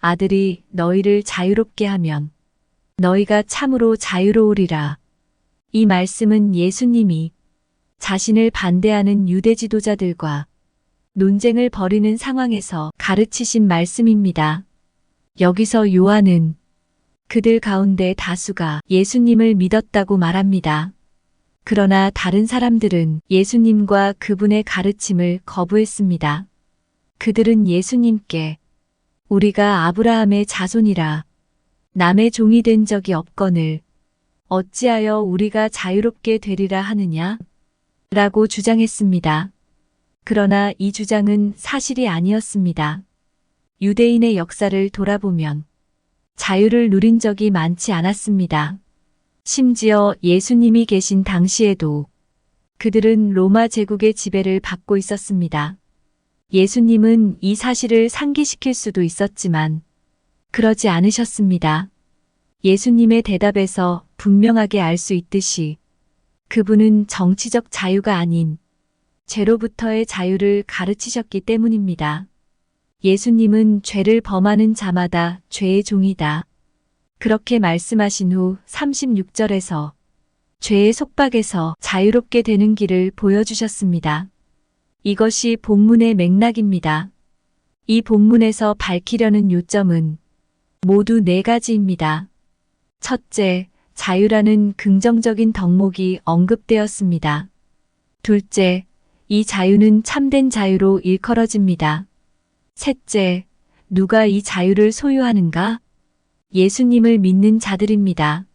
아들이 너희를 자유롭게 하면 너희가 참으로 자유로우리라. 이 말씀은 예수님이 자신을 반대하는 유대 지도자들과 논쟁을 벌이는 상황에서 가르치신 말씀입니다. 여기서 요한은 그들 가운데 다수가 예수님을 믿었다고 말합니다. 그러나 다른 사람들은 예수님과 그분의 가르침을 거부했습니다. 그들은 예수님께 우리가 아브라함의 자손이라 남의 종이 된 적이 없거늘 어찌하여 우리가 자유롭게 되리라 하느냐? 라고 주장했습니다. 그러나 이 주장은 사실이 아니었습니다. 유대인의 역사를 돌아보면 자유를 누린 적이 많지 않았습니다. 심지어 예수님이 계신 당시에도 그들은 로마 제국의 지배를 받고 있었습니다. 예수님은 이 사실을 상기시킬 수도 있었지만 그러지 않으셨습니다. 예수님의 대답에서 분명하게 알 수 있듯이 그분은 정치적 자유가 아닌 죄로부터의 자유를 가르치셨기 때문입니다. 예수님은 죄를 범하는 자마다 죄의 종이다. 그렇게 말씀하신 후 36절에서 죄의 속박에서 자유롭게 되는 길을 보여주셨습니다. 이것이 본문의 맥락입니다. 이 본문에서 밝히려는 요점은 모두 네 가지입니다. 첫째, 자유라는 긍정적인 덕목이 언급되었습니다. 둘째, 이 자유는 참된 자유로 일컬어집니다. 셋째, 누가 이 자유를 소유하는가? 예수님을 믿는 자들입니다.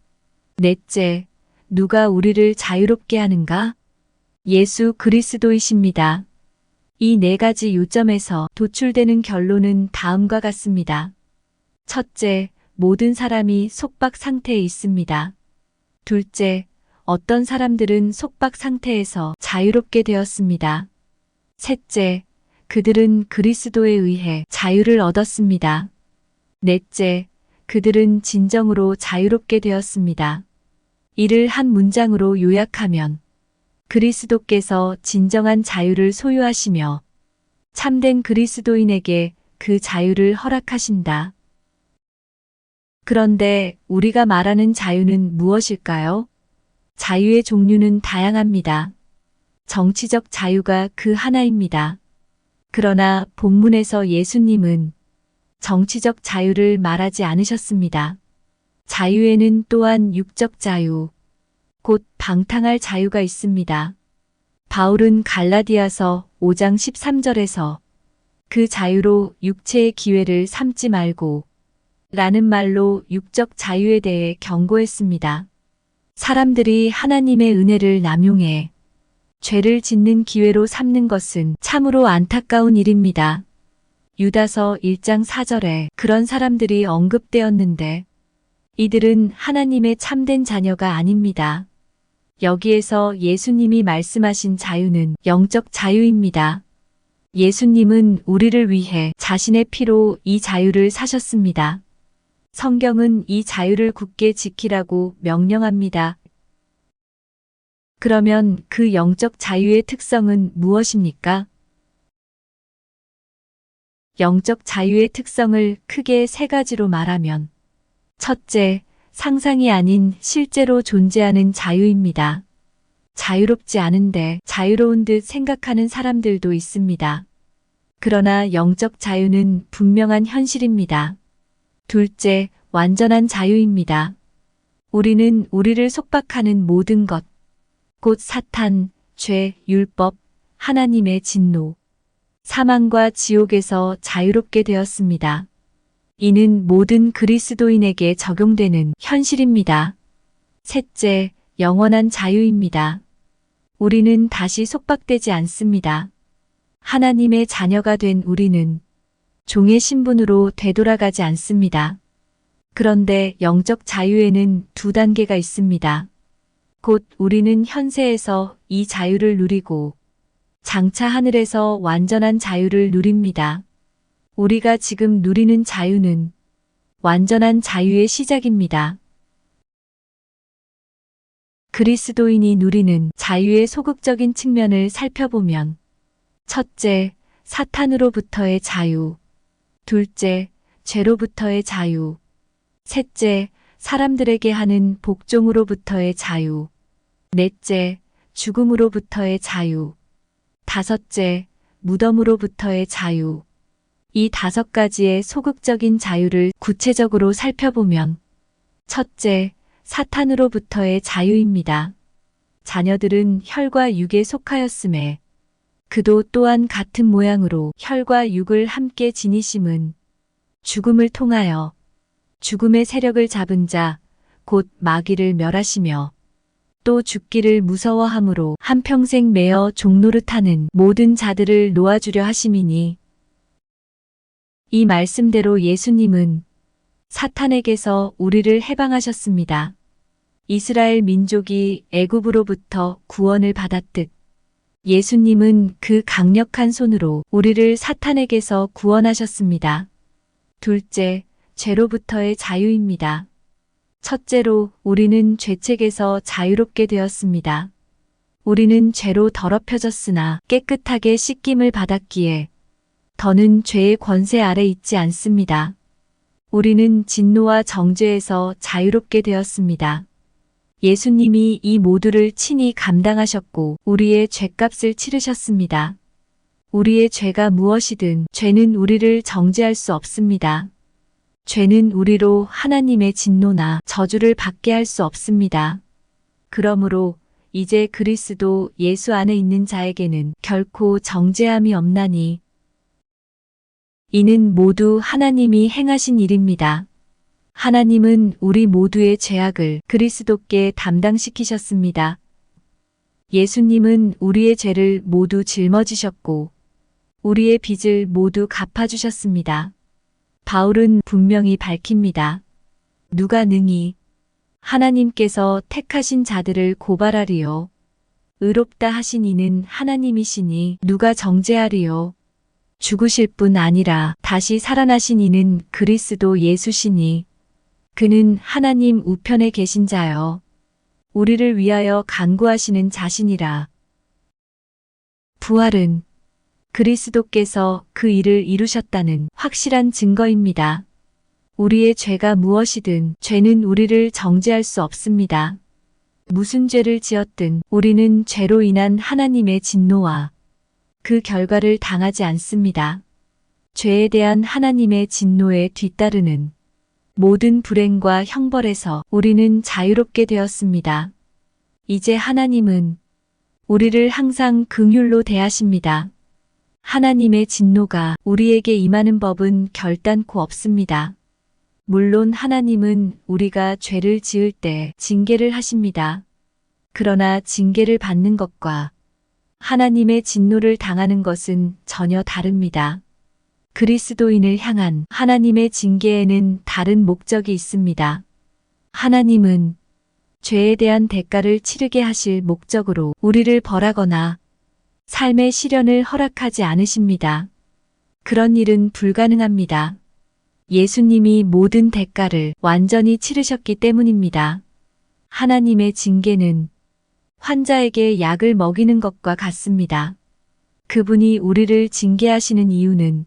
넷째, 누가 우리를 자유롭게 하는가? 예수 그리스도이십니다. 이 네 가지 요점에서 도출되는 결론은 다음과 같습니다. 첫째, 모든 사람이 속박 상태에 있습니다. 둘째, 어떤 사람들은 속박 상태에서 자유롭게 되었습니다. 셋째, 그들은 그리스도에 의해 자유를 얻었습니다. 넷째, 그들은 진정으로 자유롭게 되었습니다. 이를 한 문장으로 요약하면 그리스도께서 진정한 자유를 소유하시며 참된 그리스도인에게 그 자유를 허락하신다. 그런데 우리가 말하는 자유는 무엇일까요? 자유의 종류는 다양합니다. 정치적 자유가 그 하나입니다. 그러나 본문에서 예수님은 정치적 자유를 말하지 않으셨습니다. 자유에는 또한 육적 자유, 곧 방탕할 자유가 있습니다. 바울은 갈라디아서 5장 13절에서 그 자유로 육체의 기회를 삼지 말고 라는 말로 육적 자유에 대해 경고했습니다. 사람들이 하나님의 은혜를 남용해 죄를 짓는 기회로 삼는 것은 참으로 안타까운 일입니다. 유다서 1장 4절에 그런 사람들이 언급되었는데 이들은 하나님의 참된 자녀가 아닙니다. 여기에서 예수님이 말씀하신 자유는 영적 자유입니다. 예수님은 우리를 위해 자신의 피로 이 자유를 사셨습니다. 성경은 이 자유를 굳게 지키라고 명령합니다. 그러면 그 영적 자유의 특성은 무엇입니까? 영적 자유의 특성을 크게 세 가지로 말하면 첫째, 상상이 아닌 실제로 존재하는 자유입니다. 자유롭지 않은데 자유로운 듯 생각하는 사람들도 있습니다. 그러나 영적 자유는 분명한 현실입니다. 둘째, 완전한 자유입니다. 우리는 우리를 속박하는 모든 것, 곧 사탄, 죄, 율법, 하나님의 진노, 사망과 지옥에서 자유롭게 되었습니다. 이는 모든 그리스도인에게 적용되는 현실입니다. 셋째, 영원한 자유입니다. 우리는 다시 속박되지 않습니다. 하나님의 자녀가 된 우리는 종의 신분으로 되돌아가지 않습니다. 그런데 영적 자유에는 두 단계가 있습니다. 곧 우리는 현세에서 이 자유를 누리고 장차 하늘에서 완전한 자유를 누립니다. 우리가 지금 누리는 자유는 완전한 자유의 시작입니다. 그리스도인이 누리는 자유의 소극적인 측면을 살펴보면 첫째, 사탄으로부터의 자유. 둘째, 죄로부터의 자유. 셋째, 사람들에게 하는 복종으로부터의 자유. 넷째, 죽음으로부터의 자유. 다섯째, 무덤으로부터의 자유. 이 5가지의 소극적인 자유를 구체적으로 살펴보면, 첫째, 사탄으로부터의 자유입니다. 자녀들은 혈과 육에 속하였음에 그도 또한 같은 모양으로 혈과 육을 함께 지니심은 죽음을 통하여 죽음의 세력을 잡은 자, 곧 마귀를 멸하시며 또 죽기를 무서워함으로 한평생 매어 종노릇하는 모든 자들을 놓아주려 하심이니, 이 말씀대로 예수님은 사탄에게서 우리를 해방하셨습니다. 이스라엘 민족이 애굽으로부터 구원을 받았듯 예수님은 그 강력한 손으로 우리를 사탄에게서 구원하셨습니다. 둘째, 죄로부터의 자유입니다. 첫째로 우리는 죄책에서 자유롭게 되었습니다. 우리는 죄로 더럽혀졌으나 깨끗하게 씻김을 받았기에 더는 죄의 권세 아래 있지 않습니다. 우리는 진노와 정죄에서 자유롭게 되었습니다. 예수님이 이 모두를 친히 감당하셨고 우리의 죄값을 치르셨습니다. 우리의 죄가 무엇이든 죄는 우리를 정죄할 수 없습니다. 죄는 우리로 하나님의 진노나 저주를 받게 할 수 없습니다. 그러므로 이제 그리스도 예수 안에 있는 자에게는 결코 정죄함이 없나니, 이는 모두 하나님이 행하신 일입니다. 하나님은 우리 모두의 죄악을 그리스도께 담당시키셨습니다. 예수님은 우리의 죄를 모두 짊어지셨고 우리의 빚을 모두 갚아주셨습니다. 바울은 분명히 밝힙니다. 누가 능히 하나님께서 택하신 자들을 고발하리요. 의롭다 하신 이는 하나님이시니 누가 정죄하리요. 죽으실 뿐 아니라 다시 살아나신 이는 그리스도 예수시니 그는 하나님 우편에 계신 자여 우리를 위하여 간구하시는 자신이라. 부활은 그리스도께서 그 일을 이루셨다는 확실한 증거입니다. 우리의 죄가 무엇이든 죄는 우리를 정죄할 수 없습니다. 무슨 죄를 지었든 우리는 죄로 인한 하나님의 진노와 그 결과를 당하지 않습니다. 죄에 대한 하나님의 진노에 뒤따르는 모든 불행과 형벌에서 우리는 자유롭게 되었습니다. 이제 하나님은 우리를 항상 긍휼로 대하십니다. 하나님의 진노가 우리에게 임하는 법은 결단코 없습니다. 물론 하나님은 우리가 죄를 지을 때 징계를 하십니다. 그러나 징계를 받는 것과 하나님의 진노를 당하는 것은 전혀 다릅니다. 그리스도인을 향한 하나님의 징계에는 다른 목적이 있습니다. 하나님은 죄에 대한 대가를 치르게 하실 목적으로 우리를 벌하거나 삶의 시련을 허락하지 않으십니다. 그런 일은 불가능합니다. 예수님이 모든 대가를 완전히 치르셨기 때문입니다. 하나님의 징계는 환자에게 약을 먹이는 것과 같습니다. 그분이 우리를 징계하시는 이유는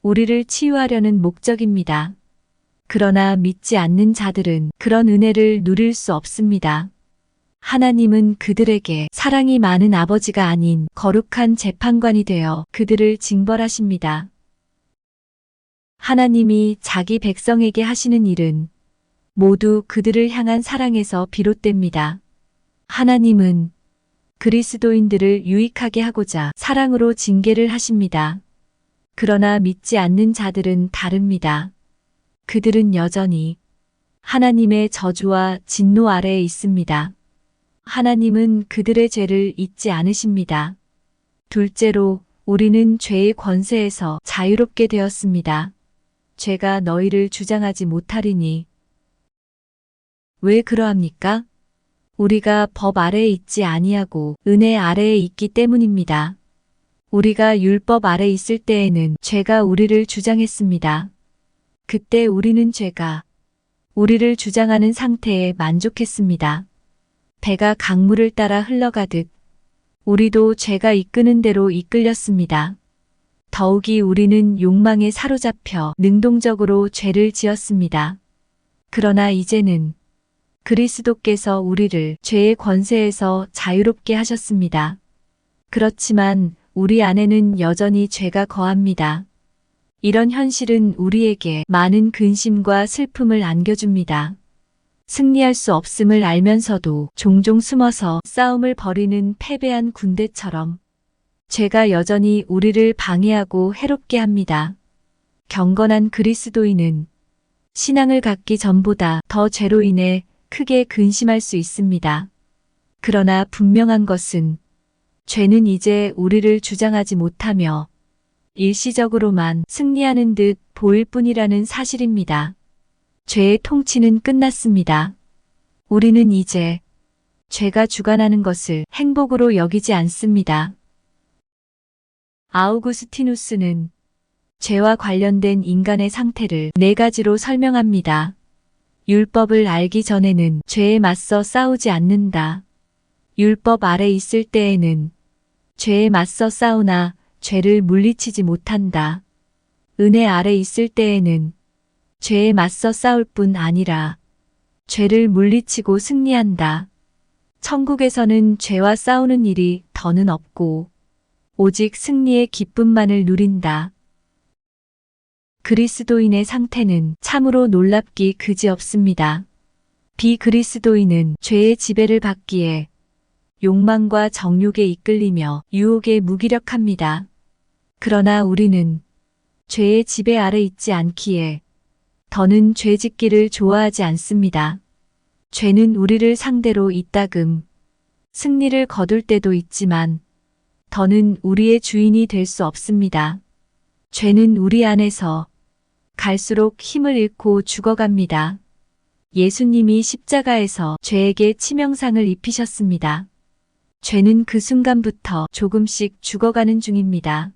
우리를 치유하려는 목적입니다. 그러나 믿지 않는 자들은 그런 은혜를 누릴 수 없습니다. 하나님은 그들에게 사랑이 많은 아버지가 아닌 거룩한 재판관이 되어 그들을 징벌하십니다. 하나님이 자기 백성에게 하시는 일은 모두 그들을 향한 사랑에서 비롯됩니다. 하나님은 그리스도인들을 유익하게 하고자 사랑으로 징계를 하십니다. 그러나 믿지 않는 자들은 다릅니다. 그들은 여전히 하나님의 저주와 진노 아래에 있습니다. 하나님은 그들의 죄를 잊지 않으십니다. 둘째로, 우리는 죄의 권세에서 자유롭게 되었습니다. 죄가 너희를 주장하지 못하리니. 왜 그러합니까? 우리가 법 아래에 있지 아니하고 은혜 아래에 있기 때문입니다. 우리가 율법 아래 있을 때에는 죄가 우리를 주장했습니다. 그때 우리는 죄가 우리를 주장하는 상태에 만족했습니다. 배가 강물을 따라 흘러가듯 우리도 죄가 이끄는 대로 이끌렸습니다. 더욱이 우리는 욕망에 사로잡혀 능동적으로 죄를 지었습니다. 그러나 이제는 그리스도께서 우리를 죄의 권세에서 자유롭게 하셨습니다. 그렇지만 우리 안에는 여전히 죄가 거합니다. 이런 현실은 우리에게 많은 근심과 슬픔을 안겨줍니다. 승리할 수 없음을 알면서도 종종 숨어서 싸움을 벌이는 패배한 군대처럼 죄가 여전히 우리를 방해하고 해롭게 합니다. 경건한 그리스도인은 신앙을 갖기 전보다 더 죄로 인해 크게 근심할 수 있습니다. 그러나 분명한 것은 죄는 이제 우리를 주장하지 못하며 일시적으로만 승리하는 듯 보일 뿐이라는 사실입니다. 죄의 통치는 끝났습니다. 우리는 이제 죄가 주관하는 것을 행복으로 여기지 않습니다. 아우구스티누스는 죄와 관련된 인간의 상태를 4가지로 설명합니다. 율법을 알기 전에는 죄에 맞서 싸우지 않는다. 율법 아래 있을 때에는 죄에 맞서 싸우나 죄를 물리치지 못한다. 은혜 아래 있을 때에는 죄에 맞서 싸울 뿐 아니라 죄를 물리치고 승리한다. 천국에서는 죄와 싸우는 일이 더는 없고 오직 승리의 기쁨만을 누린다. 그리스도인의 상태는 참으로 놀랍기 그지없습니다. 비그리스도인은 죄의 지배를 받기에 욕망과 정욕에 이끌리며 유혹에 무기력합니다. 그러나 우리는 죄의 지배 아래 있지 않기에 더는 죄 짓기를 좋아하지 않습니다. 죄는 우리를 상대로 이따금 승리를 거둘 때도 있지만 더는 우리의 주인이 될 수 없습니다. 죄는 우리 안에서 갈수록 힘을 잃고 죽어갑니다. 예수님이 십자가에서 죄에게 치명상을 입히셨습니다. 죄는 그 순간부터 조금씩 죽어가는 중입니다.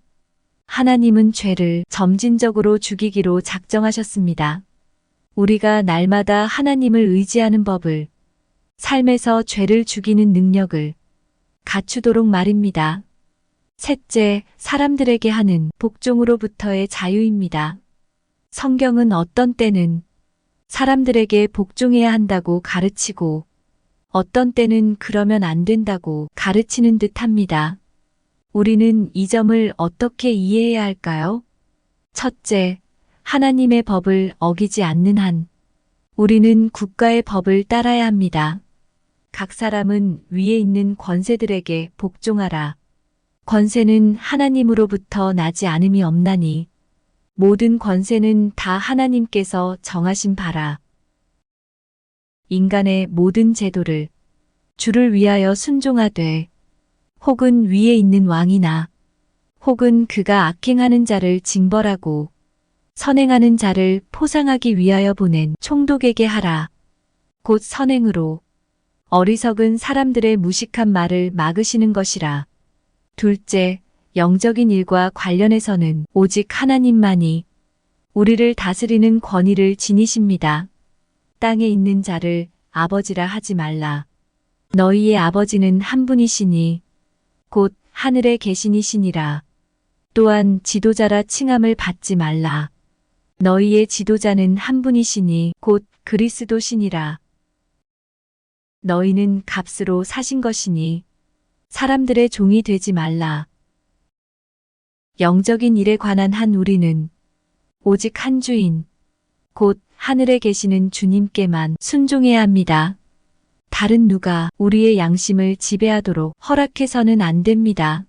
하나님은 죄를 점진적으로 죽이기로 작정하셨습니다. 우리가 날마다 하나님을 의지하는 법을, 삶에서 죄를 죽이는 능력을 갖추도록 말입니다. 셋째, 사람들에게 하는 복종으로부터의 자유입니다. 성경은 어떤 때는 사람들에게 복종해야 한다고 가르치고 어떤 때는 그러면 안 된다고 가르치는 듯합니다. 우리는 이 점을 어떻게 이해해야 할까요? 첫째, 하나님의 법을 어기지 않는 한 우리는 국가의 법을 따라야 합니다. 각 사람은 위에 있는 권세들에게 복종하라. 권세는 하나님으로부터 나지 않음이 없나니 모든 권세는 다 하나님께서 정하신 바라. 인간의 모든 제도를 주를 위하여 순종하되 혹은 위에 있는 왕이나 혹은 그가 악행하는 자를 징벌하고 선행하는 자를 포상하기 위하여 보낸 총독에게 하라. 곧 선행으로 어리석은 사람들의 무식한 말을 막으시는 것이라. 둘째, 영적인 일과 관련해서는 오직 하나님만이 우리를 다스리는 권위를 지니십니다. 땅에 있는 자를 아버지라 하지 말라. 너희의 아버지는 한 분이시니 곧 하늘에 계시니시니라. 또한 지도자라 칭함을 받지 말라. 너희의 지도자는 한 분이시니 곧 그리스도시니라. 너희는 값으로 사신 것이니 사람들의 종이 되지 말라. 영적인 일에 관한 한 우리는 오직 한 주인, 곧 하늘에 계시는 주님께만 순종해야 합니다. 다른 누가 우리의 양심을 지배하도록 허락해서는 안 됩니다.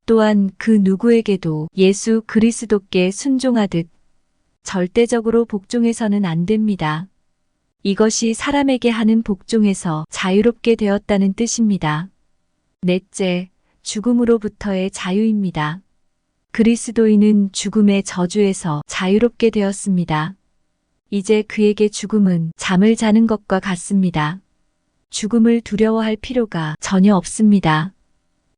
또한 그 누구에게도 예수 그리스도께 순종하듯 절대적으로 복종해서는 안 됩니다. 이것이 사람에게 하는 복종에서 자유롭게 되었다는 뜻입니다. 넷째, 죽음으로부터의 자유입니다. 그리스도인은 죽음의 저주에서 자유롭게 되었습니다. 이제 그에게 죽음은 잠을 자는 것과 같습니다. 죽음을 두려워할 필요가 전혀 없습니다.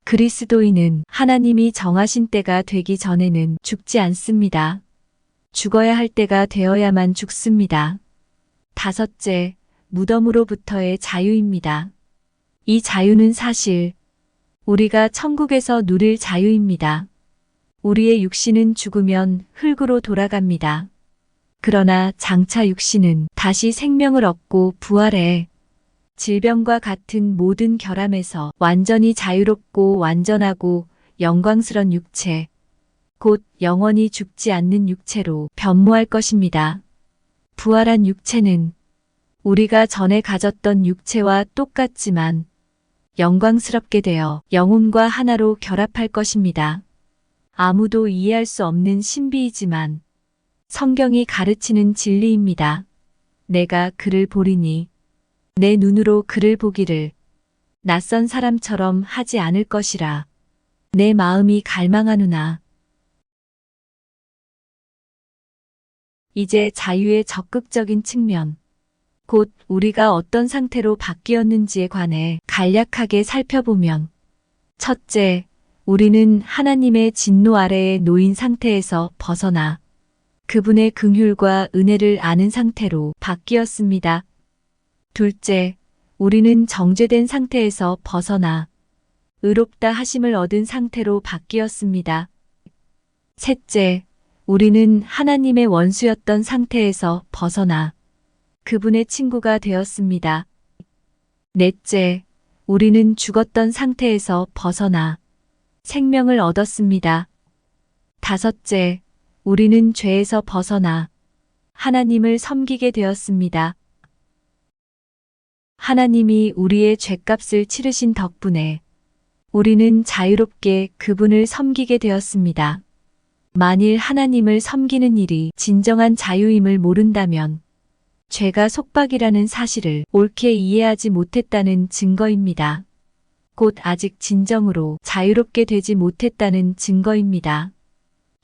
그리스도인은 하나님이 정하신 때가 되기 전에는 죽지 않습니다. 죽어야 할 때가 되어야만 죽습니다. 다섯째, 무덤으로부터의 자유입니다. 이 자유는 사실 우리가 천국에서 누릴 자유입니다. 우리의 육신은 죽으면 흙으로 돌아갑니다. 그러나 장차 육신은 다시 생명을 얻고 부활해 질병과 같은 모든 결함에서 완전히 자유롭고 완전하고 영광스런 육체, 곧 영원히 죽지 않는 육체로 변모할 것입니다. 부활한 육체는 우리가 전에 가졌던 육체와 똑같지만 영광스럽게 되어 영혼과 하나로 결합할 것입니다. 아무도 이해할 수 없는 신비이지만 성경이 가르치는 진리입니다. 내가 그를 보리니 내 눈으로 그를 보기를 낯선 사람처럼 하지 않을 것이라. 내 마음이 갈망하누나. 이제 자유의 적극적인 측면, 곧 우리가 어떤 상태로 바뀌었는지에 관해 간략하게 살펴보면, 첫째, 우리는 하나님의 진노 아래에 놓인 상태에서 벗어나 그분의 긍휼과 은혜를 아는 상태로 바뀌었습니다. 둘째, 우리는 정죄된 상태에서 벗어나 의롭다 하심을 얻은 상태로 바뀌었습니다. 셋째, 우리는 하나님의 원수였던 상태에서 벗어나 그분의 친구가 되었습니다. 넷째, 우리는 죽었던 상태에서 벗어나 생명을 얻었습니다. 다섯째, 우리는 죄에서 벗어나 하나님을 섬기게 되었습니다. 하나님이 우리의 죄값을 치르신 덕분에 우리는 자유롭게 그분을 섬기게 되었습니다. 만일 하나님을 섬기는 일이 진정한 자유임을 모른다면 죄가 속박이라는 사실을 옳게 이해하지 못했다는 증거입니다. 곧 아직 진정으로 자유롭게 되지 못했다는 증거입니다.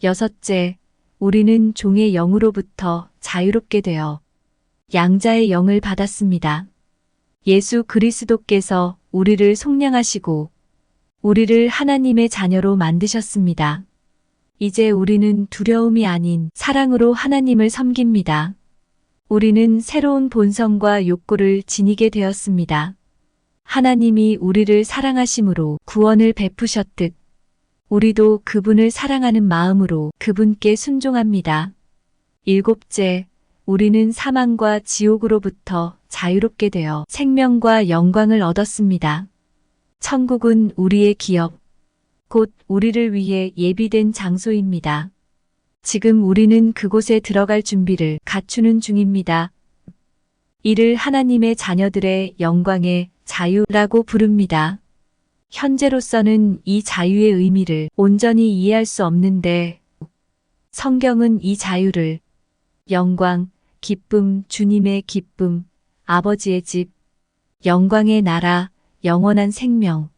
여섯째, 우리는 종의 영으로부터 자유롭게 되어 양자의 영을 받았습니다. 예수 그리스도께서 우리를 속량하시고 우리를 하나님의 자녀로 만드셨습니다. 이제 우리는 두려움이 아닌 사랑으로 하나님을 섬깁니다. 우리는 새로운 본성과 욕구를 지니게 되었습니다. 하나님이 우리를 사랑하심으로 구원을 베푸셨듯 우리도 그분을 사랑하는 마음으로 그분께 순종합니다. 일곱째, 우리는 사망과 지옥으로부터 자유롭게 되어 생명과 영광을 얻었습니다. 천국은 우리의 기업, 곧 우리를 위해 예비된 장소입니다. 지금 우리는 그곳에 들어갈 준비를 갖추는 중입니다. 이를 하나님의 자녀들의 영광의 자유라고 부릅니다. 현재로서는 이 자유의 의미를 온전히 이해할 수 없는데 성경은 이 자유를 영광, 기쁨, 주님의 기쁨, 아버지의 집, 영광의 나라, 영원한 생명,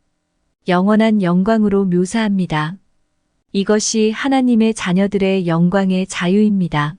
영원한 영광으로 묘사합니다. 이것이 하나님의 자녀들의 영광의 자유입니다.